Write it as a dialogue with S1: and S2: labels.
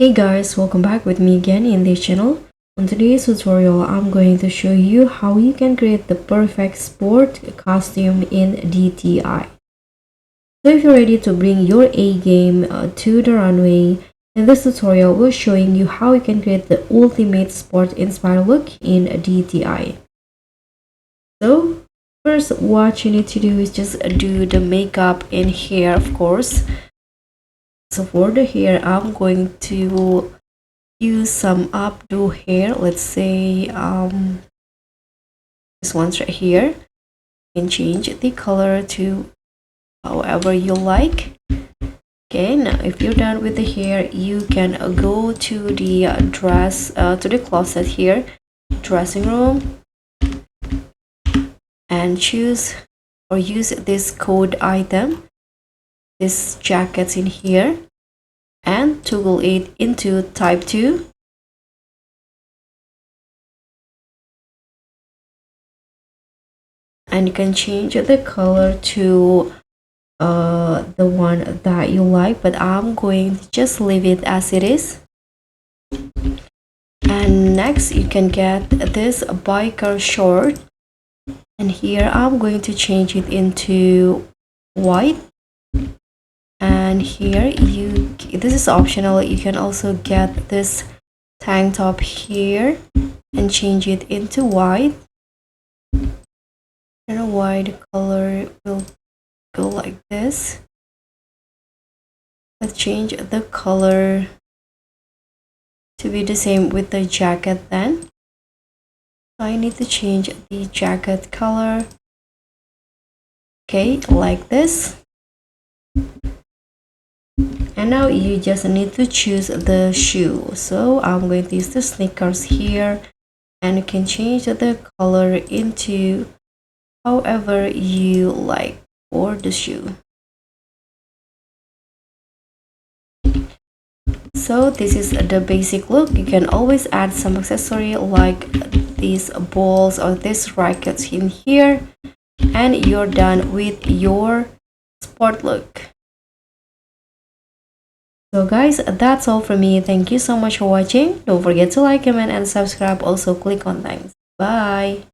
S1: Hey guys, welcome back with me again in this channel. On today's tutorial, I'm going to show you how you can create the perfect sport costume in DTI. So if you're ready to bring your A game to the runway, in this tutorial we're showing you how you can create the ultimate sport inspired look in DTI. So first, what you need to do is just do the makeup and hair, of course. So for the hair, I'm going to use some updo hair. Let's say this one's right here. You can change the color to however you like. Okay, now if you're done with the hair, you can go to the to the closet here, dressing room, and choose or use this code item, this jackets in here, and toggle it into type 2. And you can change the color to the one that you like, but I'm going to just leave it as it is. And next you can get this biker short, and here I'm going to change it into white. And here this is optional, you can also get this tank top here and change it into white. I don't know why the color will go like this. Let's change the color to be the same with the jacket then. I need to change the jacket color. Okay, like this. And now you just need to choose the shoe. So I'm going to use the sneakers here, and you can change the color into however you like for the shoe. So this is the basic look. You can always add some accessory like these balls or these rackets in here, and you're done with your sport look. So guys, that's all from me. Thank you so much for watching. Don't forget to like, comment, and subscribe. Also click on thanks. Bye.